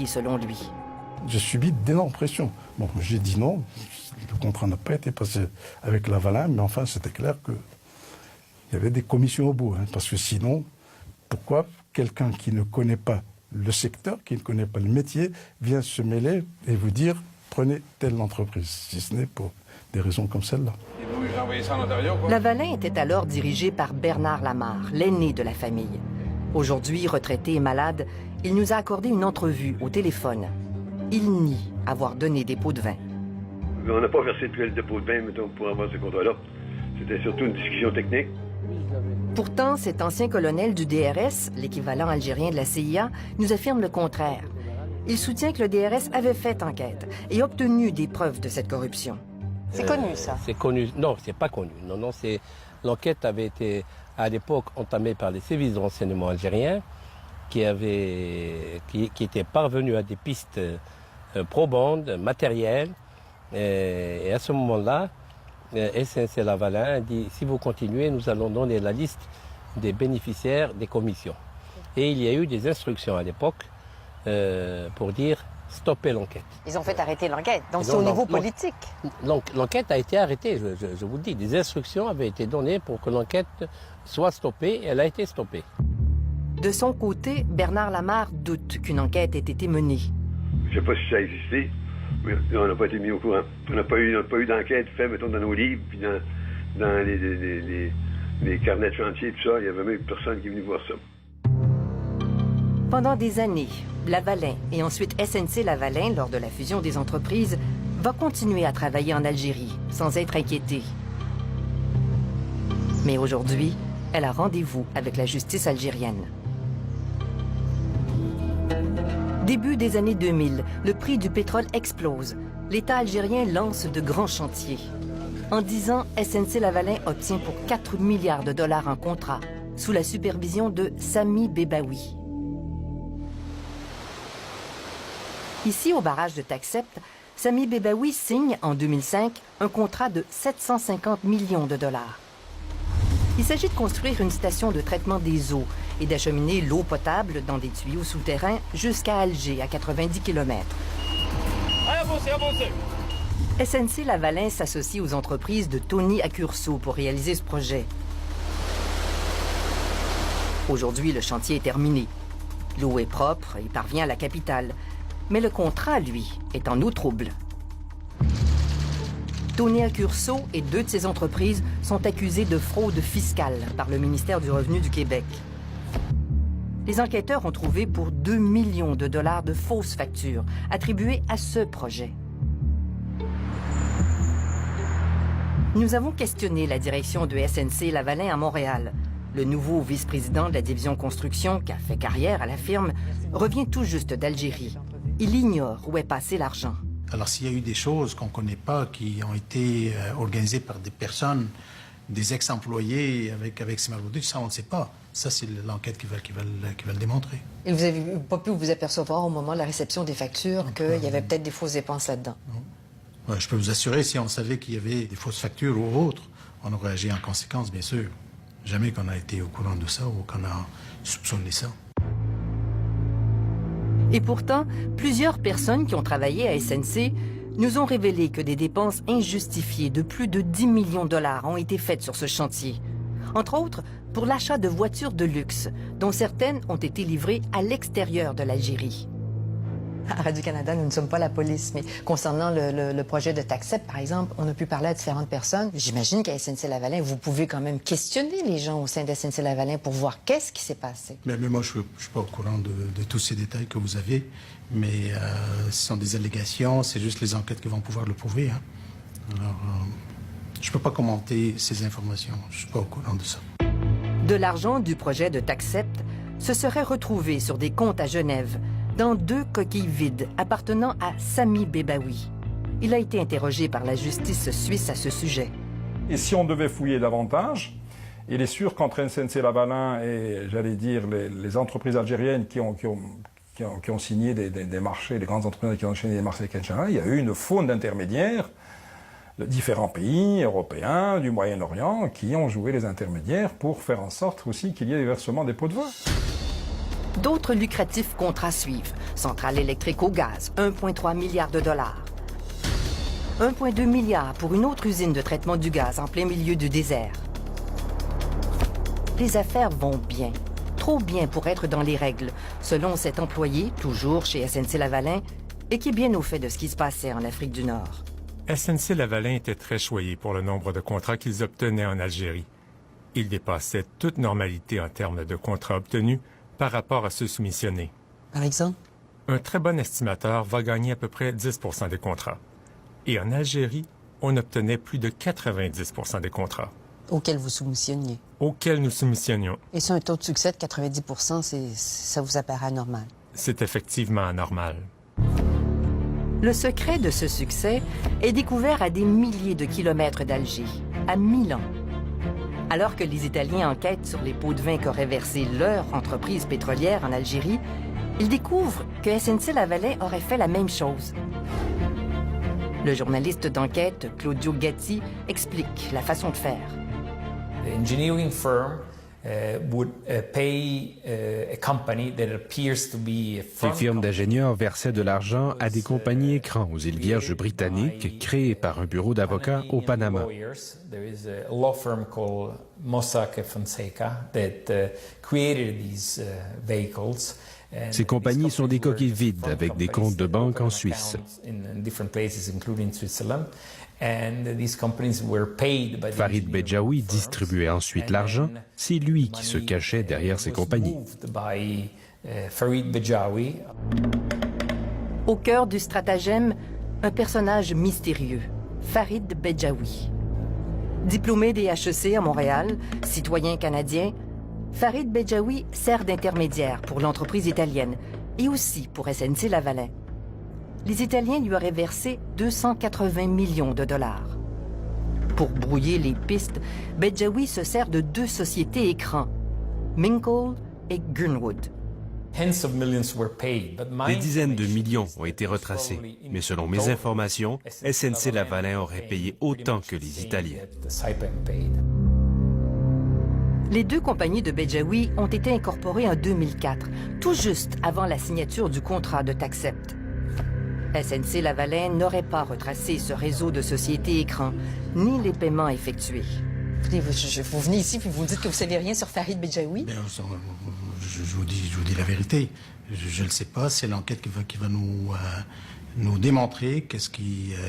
selon lui. J'ai subi d'énormes pressions. Bon, j'ai dit non, le contrat n'a pas été passé avec Lavalin, mais enfin c'était clair qu'il y avait des commissions au bout. Parce que sinon, pourquoi quelqu'un qui ne connaît pas le secteur, qui ne connaît pas le métier, vient se mêler et vous dire prenez telle entreprise, si ce n'est pour des raisons comme celle-là. Lavalin était alors dirigé par Bernard Lamarre, l'aîné de la famille. Aujourd'hui, retraité et malade, il nous a accordé une entrevue au téléphone. Il nie avoir donné des pots de vin. On n'a pas versé de dépôt de vin, mettons, pour avoir ce contrat-là. C'était surtout une discussion technique. Pourtant, cet ancien colonel du DRS, l'équivalent algérien de la CIA, nous affirme le contraire. Il soutient que le DRS avait fait enquête et obtenu des preuves de cette corruption. C'est connu, ça? C'est connu. Non, c'est pas connu. Non, l'enquête avait été, à l'époque, entamée par les services de renseignement algériens qui étaient parvenus à des pistes probantes, matérielles. Et à ce moment-là, SNC-Lavalin a dit, si vous continuez, nous allons donner la liste des bénéficiaires des commissions. Et il y a eu des instructions à l'époque pour dire stopper l'enquête. Ils ont fait arrêter l'enquête, donc c'est au niveau politique. L'enquête a été arrêtée, je vous le dis. Des instructions avaient été données pour que l'enquête soit stoppée, et elle a été stoppée. De son côté, Bernard Lamarre doute qu'une enquête ait été menée. Je ne sais pas si ça a existé, mais on n'a pas été mis au courant. On n'a pas eu d'enquête faite, mettons, dans nos livres, puis dans les carnets de chantier, tout ça. Il n'y avait même personne qui est venu voir ça. Pendant des années, Lavalin et ensuite SNC-Lavalin, lors de la fusion des entreprises, va continuer à travailler en Algérie sans être inquiété. Mais aujourd'hui, elle a rendez-vous avec la justice algérienne. Début des années 2000, le prix du pétrole explose. L'État algérien lance de grands chantiers. En 10 ans, SNC-Lavalin obtient pour 4 milliards de dollars en contrat, sous la supervision de Sami Bebaoui. Ici, au barrage de Taxept, Sami Bebaoui signe en 2005 un contrat de 750 millions de dollars. Il s'agit de construire une station de traitement des eaux et d'acheminer l'eau potable dans des tuyaux souterrains jusqu'à Alger, à 90 km. SNC-Lavalin s'associe aux entreprises de Tony Accurso pour réaliser ce projet. Aujourd'hui, le chantier est terminé. L'eau est propre et parvient à la capitale. Mais le contrat, lui, est en eau trouble. Tony Accurso et 2 de ses entreprises sont accusés de fraude fiscale par le ministère du Revenu du Québec. Les enquêteurs ont trouvé pour 2 millions de dollars de fausses factures attribuées à ce projet. Nous avons questionné la direction de SNC-Lavalin à Montréal. Le nouveau vice-président de la division construction, qui a fait carrière à la firme, revient tout juste d'Algérie. Il ignore où est passé l'argent. Alors s'il y a eu des choses qu'on ne connaît pas, qui ont été organisées par des personnes, des ex-employés avec Simarvoudi, ça on ne sait pas. Ça c'est l'enquête qui va le démontrer. Et vous n'avez pas pu vous apercevoir au moment de la réception des factures qu'il y avait peut-être des fausses dépenses là-dedans? Non. Ouais, je peux vous assurer, si on savait qu'il y avait des fausses factures ou autres, on aurait agi en conséquence, bien sûr. Jamais qu'on a été au courant de ça ou qu'on a soupçonné ça. Et pourtant, plusieurs personnes qui ont travaillé à SNC nous ont révélé que des dépenses injustifiées de plus de 10 millions de dollars ont été faites sur ce chantier. Entre autres, pour l'achat de voitures de luxe, dont certaines ont été livrées à l'extérieur de l'Algérie. À Radio-Canada, nous ne sommes pas la police, mais concernant le projet de Taxept, par exemple, on a pu parler à différentes personnes. J'imagine qu'à SNC-Lavalin, vous pouvez quand même questionner les gens au sein de SNC-Lavalin pour voir qu'est-ce qui s'est passé. Mais moi, je ne suis pas au courant de tous ces détails que vous avez, mais ce sont des allégations, c'est juste les enquêtes qui vont pouvoir le prouver. Hein. Alors, je ne peux pas commenter ces informations, je ne suis pas au courant de ça. De l'argent du projet de Taxept se serait retrouvé sur des comptes à Genève, dans 2 coquilles vides appartenant à Sami Bebaoui. Il a été interrogé par la justice suisse à ce sujet. Et si on devait fouiller davantage, il est sûr qu'entre SNC-Lavalin et, j'allais dire, les entreprises algériennes qui ont signé des marchés, les grandes entreprises qui ont signé des marchés avec Kenchara, il y a eu une faune d'intermédiaires de différents pays européens, du Moyen-Orient, qui ont joué les intermédiaires pour faire en sorte aussi qu'il y ait des versements des pots de vin. D'autres lucratifs contrats suivent. Centrale électrique au gaz, 1,3 milliard de dollars. 1,2 milliard pour une autre usine de traitement du gaz en plein milieu du désert. Les affaires vont bien. Trop bien pour être dans les règles, selon cet employé, toujours chez SNC-Lavalin, et qui est bien au fait de ce qui se passait en Afrique du Nord. SNC-Lavalin était très choyé pour le nombre de contrats qu'ils obtenaient en Algérie. Ils dépassaient toute normalité en termes de contrats obtenus par rapport à ceux soumissionnés. Par exemple? Un très bon estimateur va gagner à peu près 10 des contrats. Et en Algérie, on obtenait plus de 90 des contrats. Auquel vous soumissionniez. Auxquels nous soumissionnions. Et ça, un taux de succès de 90 ça vous apparaît anormal? C'est effectivement anormal. Le secret de ce succès est découvert à des milliers de kilomètres d'Alger, à Milan. Alors que les Italiens enquêtent sur les pots de vin qu'aurait versé leur entreprise pétrolière en Algérie, ils découvrent que SNC-Lavalin aurait fait la même chose. Le journaliste d'enquête, Claudio Gatti, explique la façon de faire. The engineering firm would pay a company that appears to be a Ces firmes d'ingénieurs versaient de l'argent à des compagnies écrans aux îles Vierges britanniques créées par un bureau d'avocats au Panama. There is a law firm called Mossack Fonseca that created these vehicles. Ces compagnies sont des coquilles vides avec des comptes de banque en Suisse. Farid Bejaoui distribuait ensuite l'argent. C'est lui qui se cachait derrière ces compagnies. Au cœur du stratagème, un personnage mystérieux, Farid Bejaoui. Diplômé des HEC à Montréal, citoyen canadien, Farid Bejaoui sert d'intermédiaire pour l'entreprise italienne et aussi pour SNC-Lavalin. Les Italiens lui auraient versé 280 millions de dollars. Pour brouiller les pistes, Bejaoui se sert de deux sociétés écrans, Minkle et Gurnwood. Des dizaines de millions ont été retracés, mais selon mes informations, SNC-Lavalin aurait payé autant que les Italiens. Les deux compagnies de Bejaoui ont été incorporées en 2004, tout juste avant la signature du contrat de Taxcept. SNC-Lavalin n'aurait pas retracé ce réseau de sociétés écrans, ni les paiements effectués. Vous venez ici puis vous me dites que vous ne savez rien sur Farid Bejaoui? Je vous dis la vérité. Je ne le sais pas. C'est l'enquête qui va nous démontrer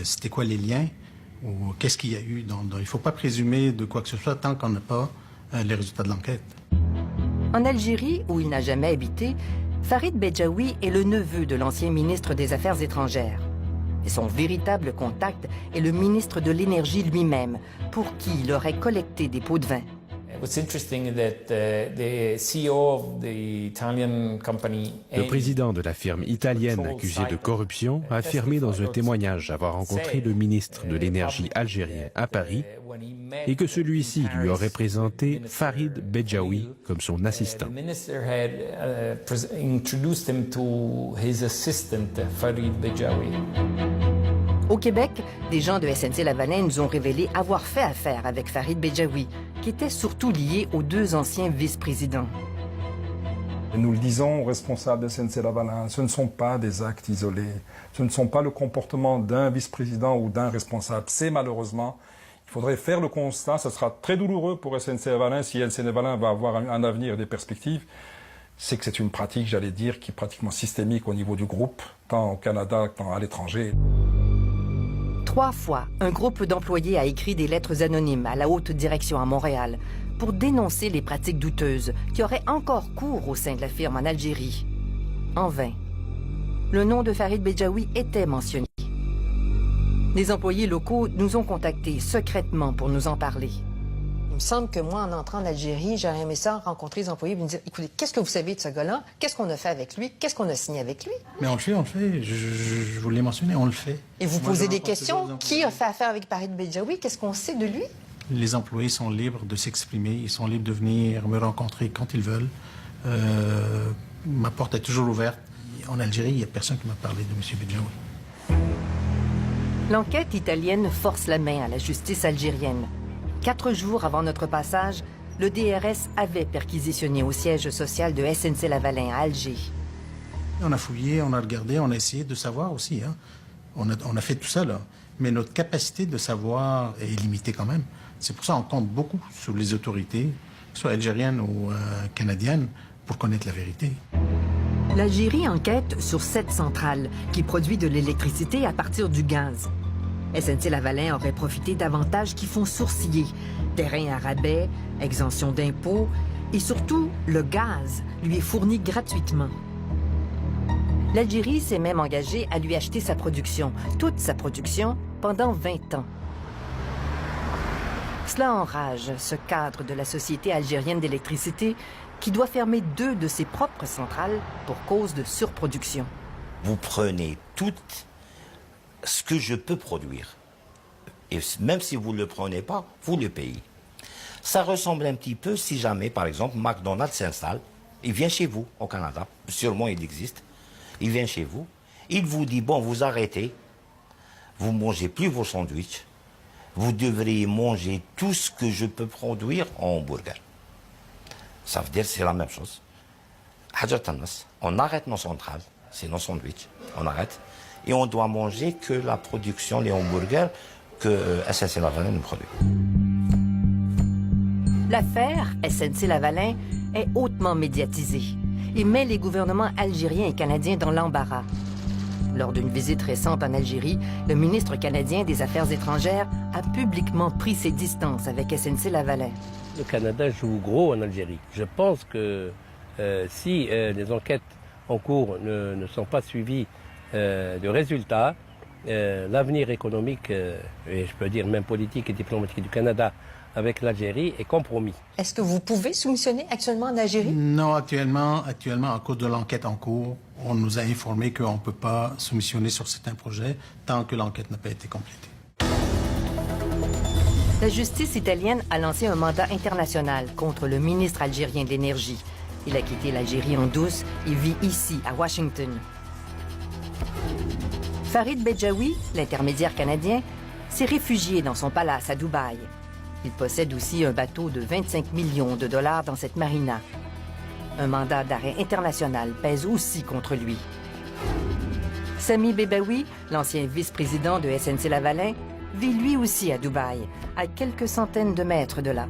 c'était quoi les liens ou qu'est-ce qu'il y a eu. Il ne faut pas présumer de quoi que ce soit tant qu'on n'a pas les résultats de l'enquête. En Algérie, où il n'a jamais habité, Farid Bejaoui est le neveu de l'ancien ministre des Affaires étrangères. Et son véritable contact est le ministre de l'Énergie lui-même, pour qui il aurait collecté des pots de vin. Le président de la firme italienne accusée de corruption a affirmé dans un témoignage avoir rencontré le ministre de l'Énergie algérien à Paris et que celui-ci lui aurait présenté Farid Bejaoui comme son assistant. Au Québec, des gens de SNC-Lavalin nous ont révélé avoir fait affaire avec Farid Bejaoui, qui était surtout lié aux deux anciens vice-présidents. Nous le disons aux responsables de SNC-Lavalin, ce ne sont pas des actes isolés, ce ne sont pas le comportement d'un vice-président ou d'un responsable. C'est malheureusement, il faudrait faire le constat, ce sera très douloureux pour SNC-Lavalin si SNC-Lavalin va avoir un avenir et des perspectives. C'est que c'est une pratique, j'allais dire, qui est pratiquement systémique au niveau du groupe, tant au Canada qu'à l'étranger. 3 fois, un groupe d'employés a écrit des lettres anonymes à la haute direction à Montréal pour dénoncer les pratiques douteuses qui auraient encore cours au sein de la firme en Algérie. En vain. Le nom de Farid Bejaoui était mentionné. Des employés locaux nous ont contactés secrètement pour nous en parler. Il me semble que moi, en entrant en Algérie, j'aurais aimé ça rencontrer les employés et me dire, écoutez, qu'est-ce que vous savez de ce gars-là? Qu'est-ce qu'on a fait avec lui? Qu'est-ce qu'on a signé avec lui? Mais on le fait. Je vous l'ai mentionné, on le fait. Et vous posez des questions? Qui a fait affaire avec Farid Bejaoui? Qu'est-ce qu'on sait de lui? Les employés sont libres de s'exprimer. Ils sont libres de venir me rencontrer quand ils veulent. Ma porte est toujours ouverte. En Algérie, il n'y a personne qui m'a parlé de M. Bejaoui. L'enquête italienne force la main à la justice algérienne. 4 jours avant notre passage, le DRS avait perquisitionné au siège social de SNC-Lavalin à Alger. On a fouillé, on a regardé, on a essayé de savoir aussi. Hein. On a fait tout ça, là. Mais notre capacité de savoir est limitée quand même. C'est pour ça qu'on compte beaucoup sur les autorités, soit algériennes ou canadiennes, pour connaître la vérité. L'Algérie enquête sur 7 centrales qui produisent de l'électricité à partir du gaz. SNC-Lavalin aurait profité d'avantages qui font sourciller. Terrain à rabais, exemption d'impôts et surtout, le gaz lui est fourni gratuitement. L'Algérie s'est même engagée à lui acheter sa production, toute sa production, pendant 20 ans. Cela enrage ce cadre de la Société algérienne d'électricité qui doit fermer 2 de ses propres centrales pour cause de surproduction. Vous prenez tout ce que je peux produire. Et même si vous ne le prenez pas, vous le payez. Ça ressemble un petit peu si jamais, par exemple, McDonald's s'installe, il vient chez vous au Canada, sûrement il existe, il vient chez vous, il vous dit, bon, vous arrêtez, vous ne mangez plus vos sandwichs, vous devriez manger tout ce que je peux produire en hamburger. Ça veut dire que c'est la même chose. On arrête nos centrales, c'est nos sandwichs, on arrête, et on doit manger que la production, les hamburgers que SNC-Lavalin nous produit. L'affaire SNC-Lavalin est hautement médiatisée et met les gouvernements algériens et canadiens dans l'embarras. Lors d'une visite récente en Algérie, le ministre canadien des Affaires étrangères a publiquement pris ses distances avec SNC-Lavalin. Le Canada joue gros en Algérie. Je pense que si les enquêtes en cours ne sont pas suivies de résultats, l'avenir économique, et je peux dire même politique et diplomatique du Canada avec l'Algérie est compromis. Est-ce que vous pouvez soumissionner actuellement en Algérie? Non, actuellement, à cause de l'enquête en cours, on nous a informé qu'on ne peut pas soumissionner sur certains projets tant que l'enquête n'a pas été complétée. La justice italienne a lancé un mandat international contre le ministre algérien de l'Énergie. Il a quitté l'Algérie en douce et vit ici, à Washington. Farid Bedjaoui, l'intermédiaire canadien, s'est réfugié dans son palace à Dubaï. Il possède aussi un bateau de 25 millions de dollars dans cette marina. Un mandat d'arrêt international pèse aussi contre lui. Sami Bebaoui, l'ancien vice-président de SNC-Lavalin, vit lui aussi à Dubaï, à quelques centaines de mètres de là.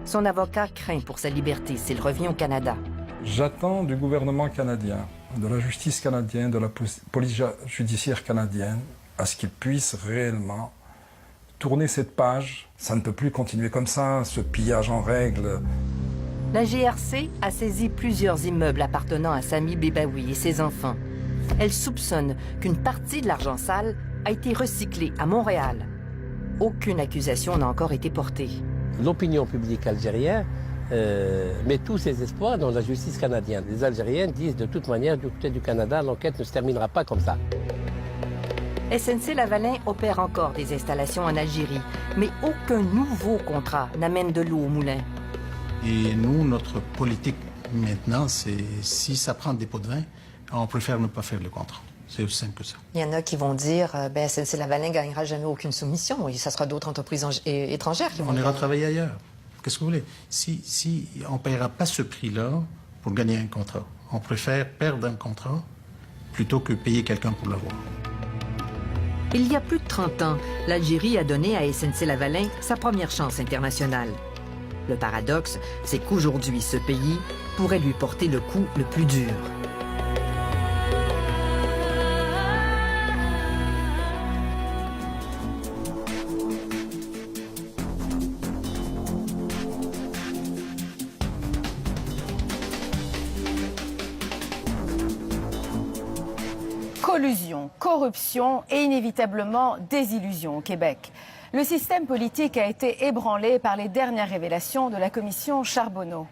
Son avocat craint pour sa liberté s'il revient au Canada. J'attends du gouvernement canadien, de la justice canadienne, de la police judiciaire canadienne, à ce qu'ils puissent réellement tourner cette page. Ça ne peut plus continuer comme ça, ce pillage en règle. La GRC a saisi plusieurs immeubles appartenant à Sami Bebaoui et ses enfants. Elle soupçonne qu'une partie de l'argent sale a été recyclée à Montréal. Aucune accusation n'a encore été portée. L'opinion publique algérienne met tous ses espoirs dans la justice canadienne. Les Algériens disent de toute manière, du côté du Canada, l'enquête ne se terminera pas comme ça. SNC-Lavalin opère encore des installations en Algérie, mais aucun nouveau contrat n'amène de l'eau au moulin. Et nous, notre politique maintenant, c'est si ça prend des pots de vin, on préfère ne pas faire le contrat. C'est aussi simple que ça. Il y en a qui vont dire SNC-Lavalin ne gagnera jamais aucune soumission et ça sera d'autres entreprises étrangères qui vont On ira travailler ailleurs. Qu'est-ce que vous voulez? Si on ne paiera pas ce prix-là pour gagner un contrat, on préfère perdre un contrat plutôt que payer quelqu'un pour l'avoir. Il y a plus de 30 ans, l'Algérie a donné à SNC-Lavalin sa première chance internationale. Le paradoxe, c'est qu'aujourd'hui, ce pays pourrait lui porter le coup le plus dur. Collusion, corruption et inévitablement désillusion au Québec. Le système politique a été ébranlé par les dernières révélations de la commission Charbonneau.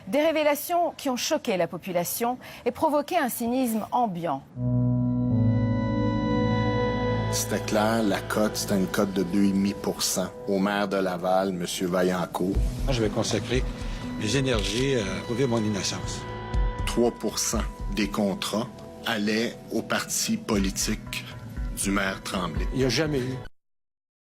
Des révélations qui ont choqué la population et provoqué un cynisme ambiant. C'était clair, la cote, c'était une cote de 2,5 % au maire de Laval, M. Vaillancourt. Moi, je vais consacrer mes énergies à prouver mon innocence. 3 % des contrats allaient au parti politique du maire Tremblay. Il n'y a jamais eu